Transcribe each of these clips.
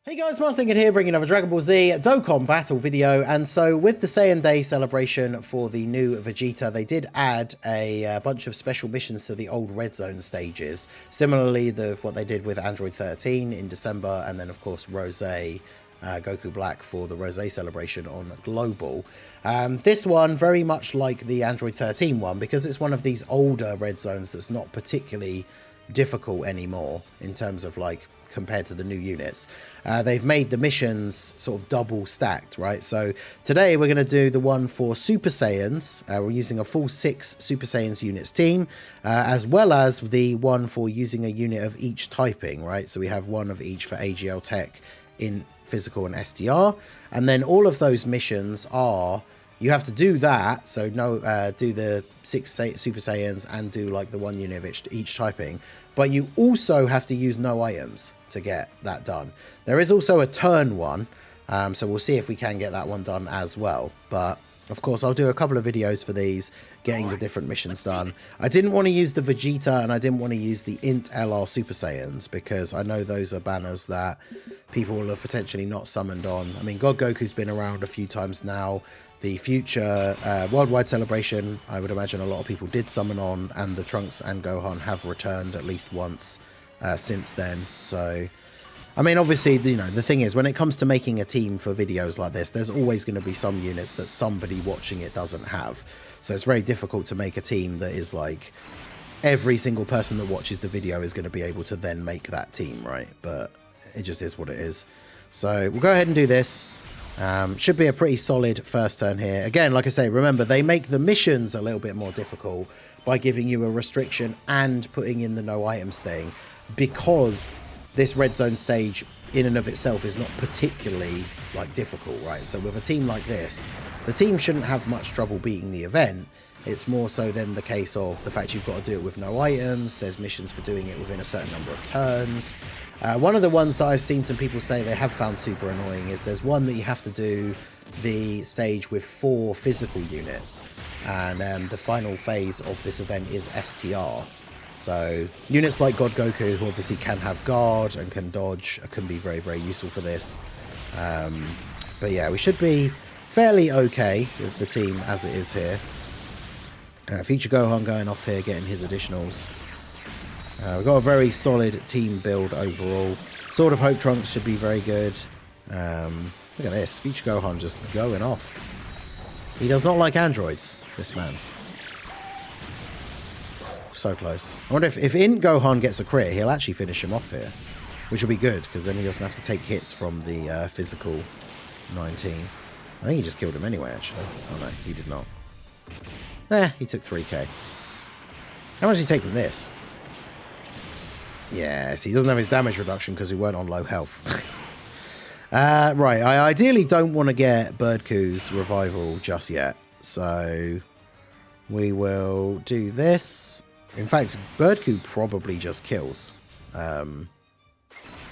Hey guys, Marsinger here, bringing another Dragon Ball Z Dokkan battle video. And so with the Saiyan Day celebration for the new Vegeta, they did add a bunch of special missions to the old Red Zone stages. Similarly, what they did with Android 13 in December, and then of course Rose, Goku Black for the Rose celebration on Global. This one, very much like the Android 13 one, because it's one of these older Red Zones that's not particularly difficult anymore in terms of like compared to the new units. They've made the missions sort of double stacked, right? So today we're going to do the one for Super Saiyans. We're using a full 6 Super Saiyans units team, as well as the one for using a unit of each typing, right? So we have one of each for AGL Tech in physical and SDR, and then all of those missions are, you have to do that, so do the 6 Super Saiyans and do like the one unit of each typing, but you also have to use no items to get that done. There is also a turn one, so we'll see if we can get that one done as well. But of course I'll do a couple of videos for these, getting the different missions done. I didn't want to use the Vegeta and I didn't want to use the Int LR Super Saiyans, because I know those are banners that people will have potentially not summoned on. I mean, God Goku's been around a few times now. The future worldwide celebration, I would imagine a lot of people did summon on, and the Trunks and Gohan have returned at least once since then. So, I mean, obviously, you know, the thing is, when it comes to making a team for videos like this, there's always going to be some units that somebody watching it doesn't have. So it's very difficult to make a team that is like, every single person that watches the video is going to be able to then make that team, right? But it just is what it is. So we'll go ahead and do this. Should be a pretty solid first turn here. Again, like I say, remember, they make the missions a little bit more difficult by giving you a restriction and putting in the no items thing, because this red zone stage in and of itself is not particularly like difficult, right? So with a team like this, the team shouldn't have much trouble beating the event. It's more so than the case of the fact you've got to do it with no items. There's missions for doing it within a certain number of turns. One of the ones that I've seen some people say they have found super annoying is there's one that you have to do the stage with 4 physical units. And the final phase of this event is STR. So units like God Goku, who obviously can have guard and can dodge, can be very, very useful for this. But yeah, we should be fairly okay with the team as it is here. Future Gohan going off here, getting his additionals. We've got a very solid team build overall. Sword of Hope Trunks should be very good. Look at this. Future Gohan just going off. He does not like androids, this man. Oh, so close. I wonder if Int Gohan gets a crit, he'll actually finish him off here. Which will be good, because then he doesn't have to take hits from the physical 19. I think he just killed him anyway, actually. Oh no, he did not. He took 3k. How much did he take from this? Yes, he doesn't have his damage reduction because he weren't on low health. Right, I ideally don't want to get Birdcoo's revival just yet. So we will do this. In fact, Birdcoo probably just kills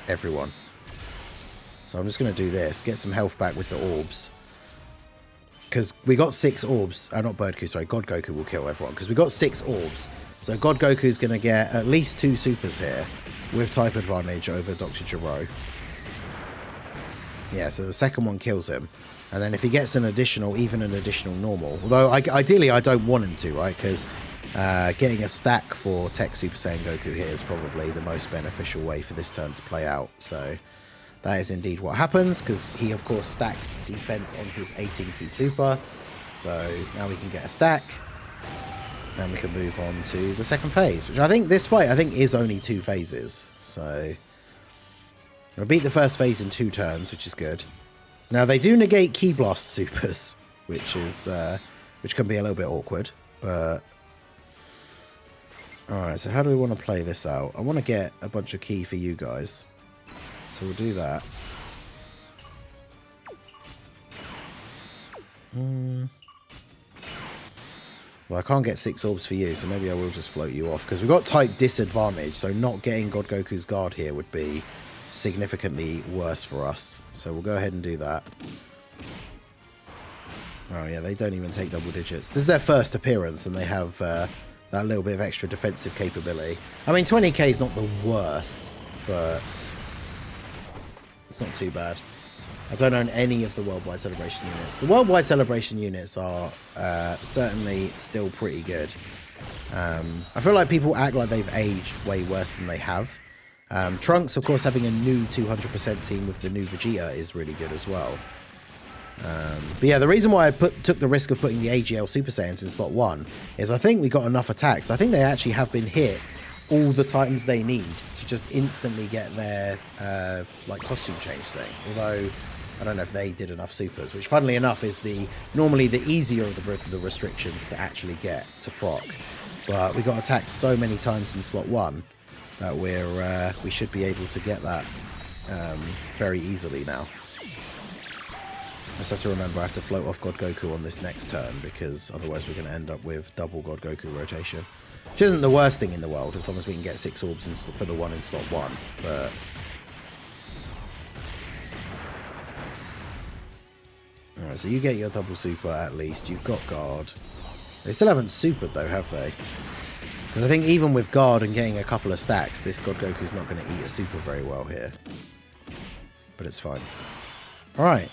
everyone. So I'm just going to do this. Get some health back with the orbs. Because we got 6 orbs. Not Birdcoo, sorry. God Goku will kill everyone. Because we got 6 orbs. So God Goku's going to get at least 2 supers here. With type advantage over Dr. GERO. Yeah, so the second one kills him. And then if he gets an additional, even an additional normal. Although, ideally, I don't want him to, right? Because getting a stack for Tech Super Saiyan Goku here is probably the most beneficial way for this turn to play out. So that is indeed what happens, because he, of course, stacks defense on his 18-key super. So now we can get a stack. And we can move on to the second phase, which I think this fight, is only 2 phases. So we'll beat the first phase in 2 turns, which is good. Now, they do negate Ki Blast supers, which can be a little bit awkward. But alright, so how do we want to play this out? I want to get a bunch of Ki for you guys. So we'll do that. Well, I can't get 6 orbs for you, so maybe I will just float you off. Because we've got type disadvantage, so not getting God Goku's guard here would be significantly worse for us. So we'll go ahead and do that. Oh yeah, they don't even take double digits. This is their first appearance, and they have that little bit of extra defensive capability. I mean, 20k is not the worst, but It's not too bad. I don't own any of the Worldwide Celebration units. The Worldwide Celebration units are certainly still pretty good. I feel like people act like they've aged way worse than they have. Trunks, of course, having a new 200% team with the new Vegeta is really good as well. But yeah, the reason why I took the risk of putting the AGL Super Saiyans in slot 1 is I think we got enough attacks. I think they actually have been hit all the times they need to just instantly get their like costume change thing. Although I don't know if they did enough supers, which funnily enough is normally the easier of the restrictions to actually get to proc. But we got attacked so many times in slot 1 that we should be able to get that very easily now. I just have to remember I have to float off God Goku on this next turn, because otherwise we're going to end up with double God Goku rotation. Which isn't the worst thing in the world, as long as we can get 6 orbs for the one in slot 1. But alright, so you get your double super at least. You've got guard. They still haven't supered though, have they? Because I think even with guard and getting a couple of stacks, this God Goku's not going to eat a super very well here. But it's fine. Alright.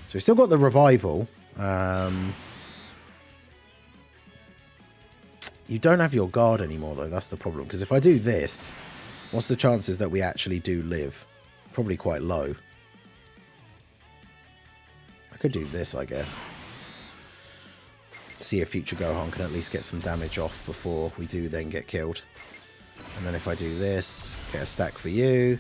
So we've still got the revival. You don't have your guard anymore though, that's the problem. Because if I do this, what's the chances that we actually do live? Probably quite low. I could do this, I guess. See if future Gohan can at least get some damage off before we do then get killed. And then if I do this, get a stack for you.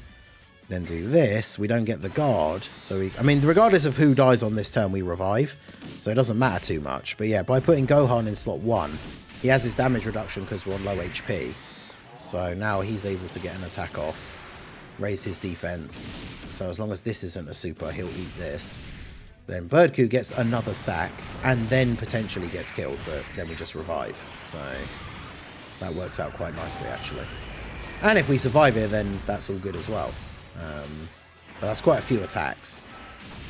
Then do this, we don't get the guard. So I mean, regardless of who dies on this turn, we revive. So it doesn't matter too much. But yeah, by putting Gohan in slot 1, he has his damage reduction because we're on low HP. So now he's able to get an attack off, raise his defense. So as long as this isn't a super, he'll eat this. Then Birdku gets another stack and then potentially gets killed, but then we just revive. So that works out quite nicely, actually. And if we survive it, then that's all good as well. But that's quite a few attacks.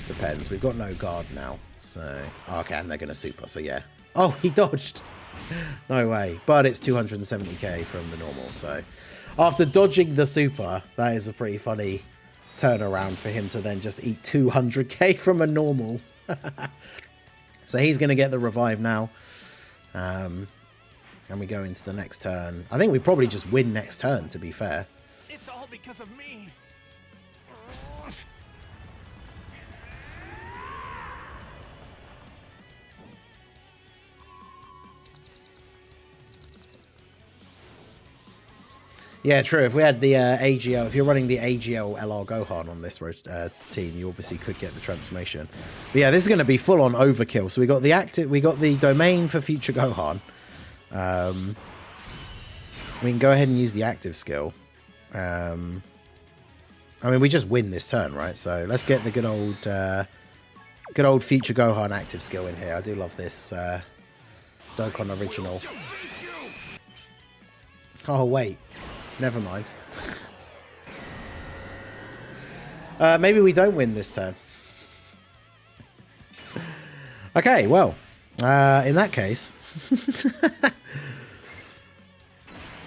Depends. We've got no guard now. So, okay, and they're going to super. So, yeah. Oh, he dodged. No way. But it's 270k from the normal. So, after dodging the super, that is a pretty funny turnaround for him to then just eat 200k from a normal. So, he's going to get the revive now. And we go into the next turn. I think we probably just win next turn, to be fair. It's all because of me. Yeah, true. If we had the AGL, if you're running the AGL LR Gohan on this team, you obviously could get the transformation. But yeah, this is going to be full on overkill. So we got the domain for future Gohan. We can go ahead and use the active skill. I mean, we just win this turn, right? So let's get the good old future Gohan active skill in here. I do love this Dokkan original. Oh wait. Never mind. Maybe we don't win this turn. Okay, well, in that case.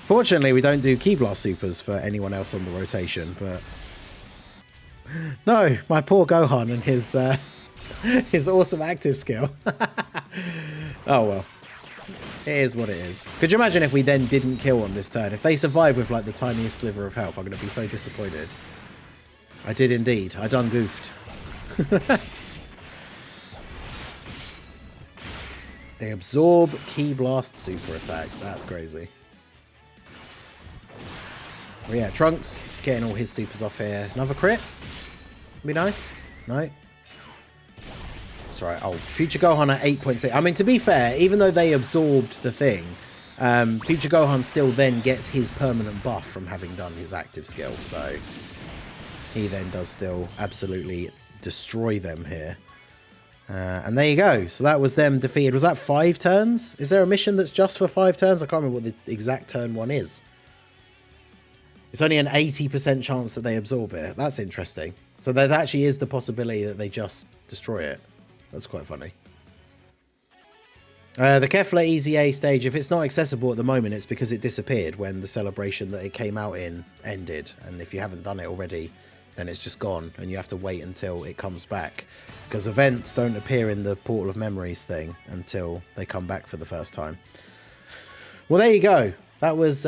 Fortunately, we don't do Ki Blast supers for anyone else on the rotation, but... No, my poor Gohan and his awesome active skill. Oh, well. It is what it is. Could you imagine if we then didn't kill on this turn? If they survive with like the tiniest sliver of health, I'm going to be so disappointed. I did indeed. I done goofed. They absorb Ki Blast super attacks. That's crazy. Well, yeah, Trunks getting all his supers off here. Another crit? Be nice. No. That's right. Oh, Future Gohan at 8.6. I mean, to be fair, even though they absorbed the thing, Future Gohan still then gets his permanent buff from having done his active skill. So he then does still absolutely destroy them here. And there you go. So that was them defeated. Was that 5 turns? Is there a mission that's just for 5 turns? I can't remember what the exact turn one is. It's only an 80% chance that they absorb it. That's interesting. So there actually is the possibility that they just destroy it. That's quite funny. The Kefla Easy A stage, if it's not accessible at the moment, it's because it disappeared when the celebration that it came out in ended. And if you haven't done it already, then it's just gone, and you have to wait until it comes back. Because events don't appear in the Portal of Memories thing until they come back for the first time. Well, there you go. That was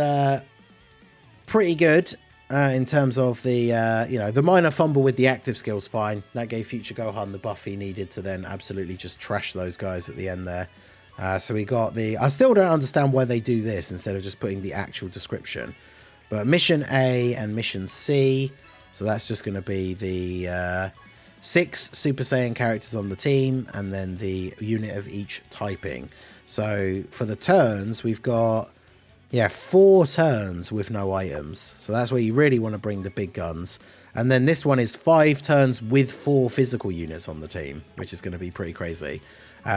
pretty good in terms of the, you know, the minor fumble with the active skills, fine. That gave Future Gohan the buff he needed to then absolutely just trash those guys at the end there. So we got the... I still don't understand why they do this instead of just putting the actual description. But Mission A and Mission C. So that's just going to be the 6 Super Saiyan characters on the team, and then the unit of each typing. So for the turns, we've got, yeah, 4 turns with no items. So that's where you really want to bring the big guns. And then this one is 5 turns with 4 physical units on the team, which is going to be pretty crazy.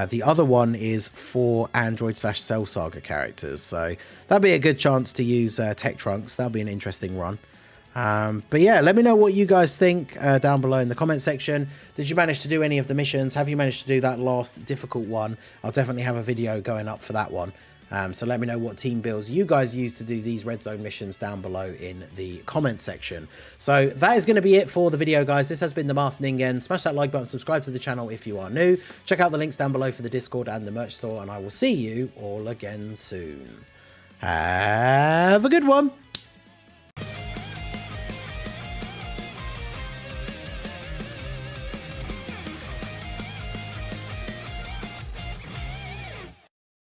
The other one is 4 Android/Cell Saga characters. So that'll be a good chance to use Tech Trunks. That'll be an interesting run. But yeah, let me know what you guys think down below in the comment section. Did you manage to do any of the missions? Have you managed to do that last difficult one? I'll definitely have a video going up for that one. So let me know what team builds you guys use to do these red zone missions down below in the comment section. So that is going to be it for the video, guys. This has been the Masked Ningen. Smash that like button, subscribe to the channel if you are new. Check out the links down below for the Discord and the merch store, and I will see you all again soon. Have a good one.